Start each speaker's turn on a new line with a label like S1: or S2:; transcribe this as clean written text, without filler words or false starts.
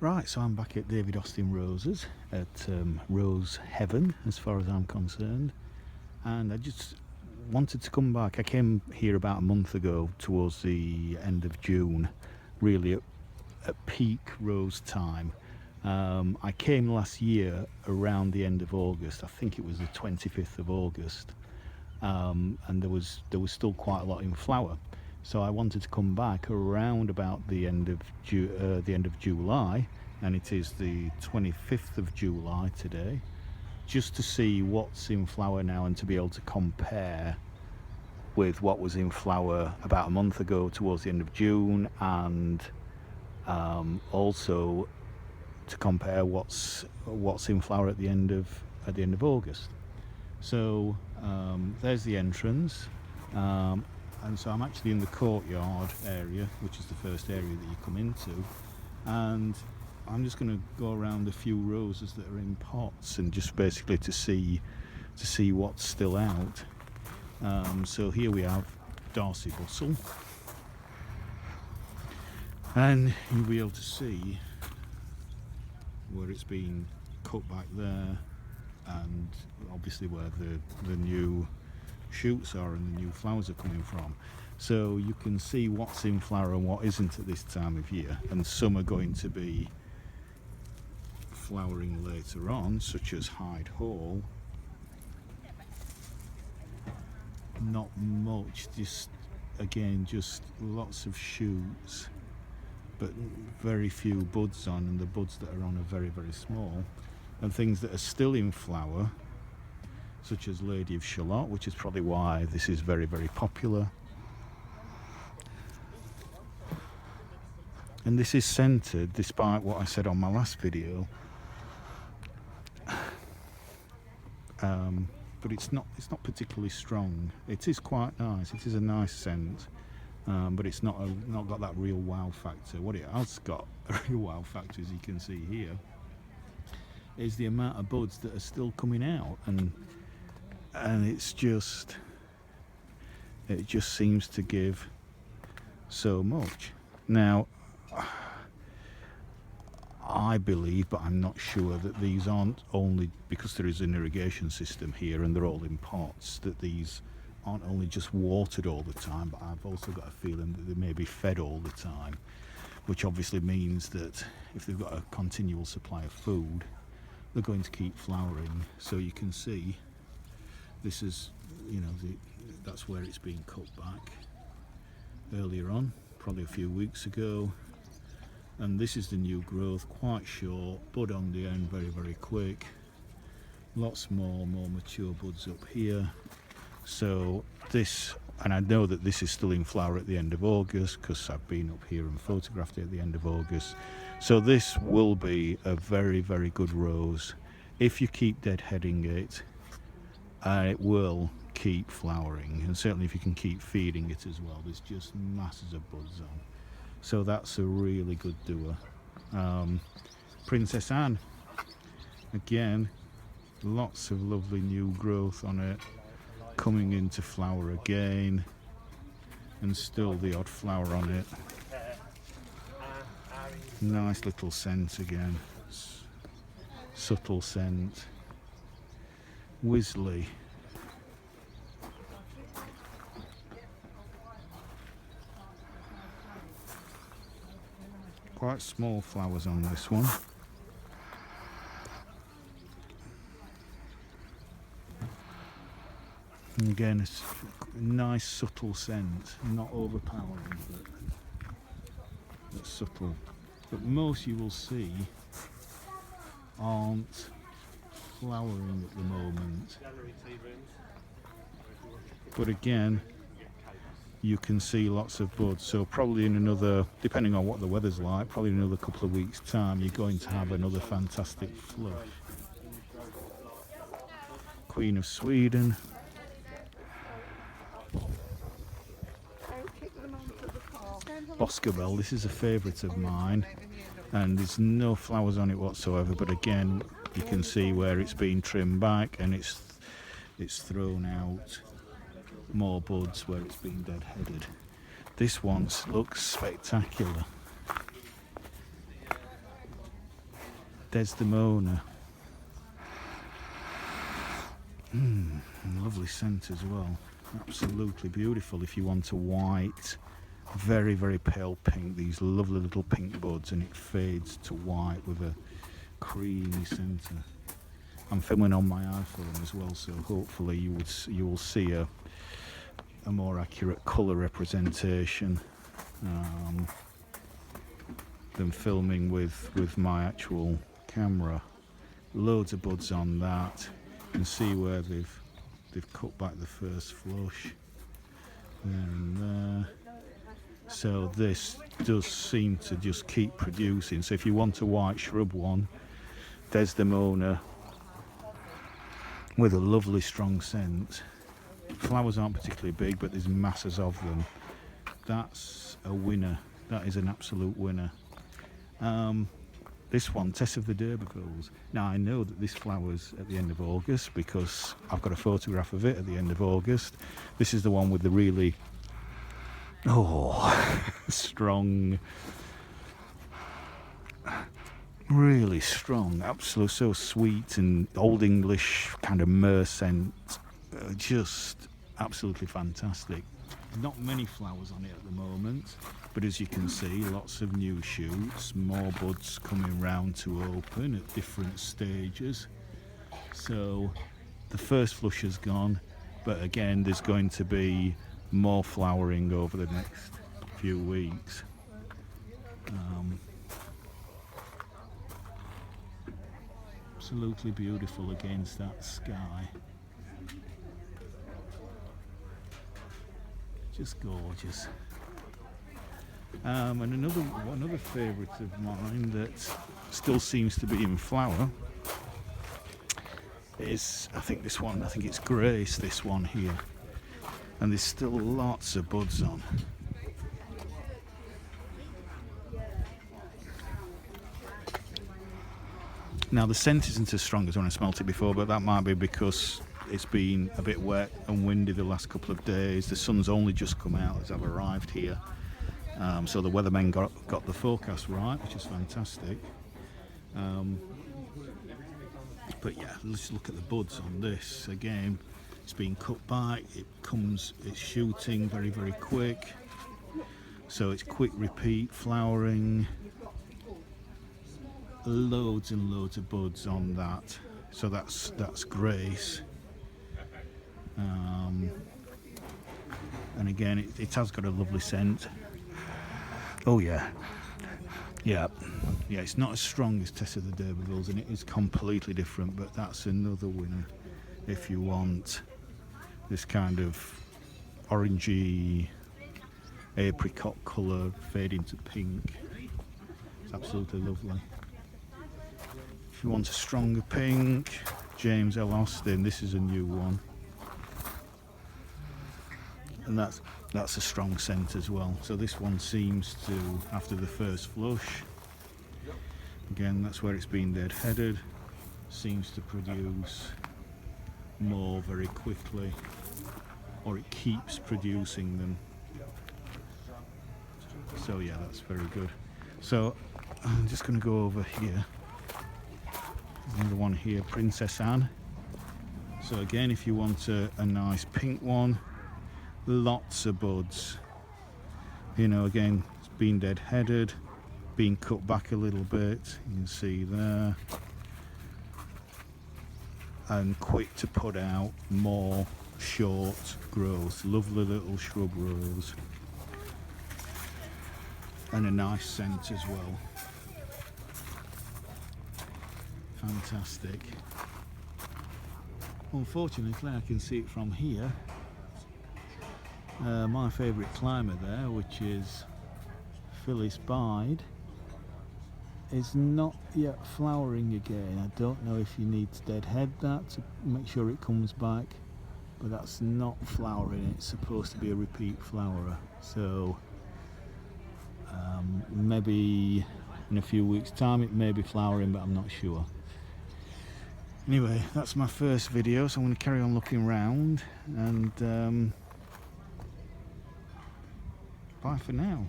S1: Right, so I'm back at David Austin Roses at Rose Heaven as far as I'm concerned, and I just wanted to come back. I came here about a month ago towards the end of June, really at peak rose time. I came last year around the end of August. I think it was the 25th of August, and there was still quite a lot in flower. So I wanted to come back around about the end of July, and it is the 25th of July today, just to see what's in flower now and to be able to compare with what was in flower about a month ago towards the end of June, and also to compare what's in flower at the end of August. So there's the entrance, and so I'm actually in the courtyard area, which is the first area that you come into, and I'm just going to go around a few roses that are in pots and just basically to see what's still out. So here we have Darcy Bustle, and you'll be able to see where it's been cut back there, and obviously where the new shoots are and the new flowers are coming from. So you can see what's in flower and what isn't at this time of year, and some are going to be flowering later on, such as Hyde Hall. Not much, just lots of shoots, but very few buds on, and the buds that are on are very, very small. And things that are still in flower, such as Lady of Shalott, which is probably why this is very, very popular. And this is scented, despite what I said on my last video. But it's not particularly strong. It is quite nice. It is a nice scent, but it's not got that real wow factor. What it has got a real wow factor, as you can see here, is the amount of buds that are still coming out, and it just seems to give so much. Now, I believe, but I'm not sure, that these aren't only because there is an irrigation system here and they're all in pots, that these aren't only just watered all the time, but I've also got a feeling that they may be fed all the time, which obviously means that if they've got a continual supply of food, they're going to keep flowering. So you can see this is, that's where it's been cut back earlier on, probably a few weeks ago. And this is the new growth, quite short, bud on the end, very, very quick. Lots more mature buds up here. So this, and I know that this is still in flower at the end of August, because I've been up here and photographed it at the end of August. So this will be a very, very good rose. If you keep deadheading it, it will keep flowering, and certainly if you can keep feeding it as well. There's just masses of buds on. So that's a really good doer. Princess Anne, again, lots of lovely new growth on it, coming into flower again, and still the odd flower on it. Nice little scent again, subtle scent. Wisley, quite small flowers on this one. And again, it's a nice subtle scent, not overpowering, but subtle. But most you will see aren't flowering at the moment. But again, you can see lots of buds, so probably in another, depending on what the weather's like, probably in another couple of weeks' time, you're going to have another fantastic flush. Queen of Sweden. Boscobel, this is a favourite of mine, and there's no flowers on it whatsoever, but again, you can see where it's been trimmed back and it's thrown out more buds where it's been dead-headed. This one looks spectacular. Desdemona. Lovely scent as well. Absolutely beautiful. If you want a white, very, very pale pink, these lovely little pink buds, and it fades to white with a creamy centre. I'm filming on my iPhone as well, so hopefully you will see a more accurate colour representation than filming with my actual camera. Loads of buds on that. You can see where they've cut back the first flush there and there. So this does seem to just keep producing. So if you want a white shrub one, Desdemona with a lovely strong scent. Flowers aren't particularly big, but there's masses of them. That's a winner. That is an absolute winner. This one, Tess of the D'Urbervilles. Now I know that this flowers at the end of August because I've got a photograph of it at the end of August. This is the one with the really strong, really strong, absolutely so sweet and Old English kind of myrrh scent. Just absolutely fantastic. Not many flowers on it at the moment, but as you can see, lots of new shoots, more buds coming round to open at different stages. So the first flush is gone, but again there's going to be more flowering over the next few weeks. Absolutely beautiful against that sky. Just gorgeous. And another favourite of mine that still seems to be in flower is, I think it's Grace, this one here. And there's still lots of buds on. Now the scent isn't as strong as when I smelt it before, but that might be because it's been a bit wet and windy the last couple of days. The sun's only just come out as I've arrived here. So the weathermen got the forecast right, which is fantastic. But yeah, let's look at the buds on this. Again, it's been cut back, it's shooting very, very quick. So it's quick repeat flowering. Loads and loads of buds on that. So that's Grace. And again, it has got a lovely scent. Oh yeah. Yeah, it's not as strong as Tess of the D'Urbervilles, and it is completely different, but that's another winner if you want this kind of orangey apricot colour fading to pink. It's absolutely lovely. If you want a stronger pink, James L. Austin, this is a new one. And that's a strong scent as well. So this one seems to, after the first flush, again that's where it's been dead-headed, seems to produce more very quickly, or it keeps producing them. So yeah, that's very good. So I'm just going to go over here. Another one here, Princess Anne. So again, if you want a nice pink one, lots of buds. You know, again, it's been dead-headed, been cut back a little bit, you can see there, and quick to put out more short growth. Lovely little shrub rose, and a nice scent as well. Fantastic. Unfortunately, I can see it from here. My favourite climber there, which is Phyllis Bide, is not yet flowering again. I don't know if you need to deadhead that to make sure it comes back, but that's not flowering. It's supposed to be a repeat flowerer. So maybe in a few weeks' time it may be flowering, but I'm not sure. Anyway, that's my first video, so I'm going to carry on looking around, and bye for now.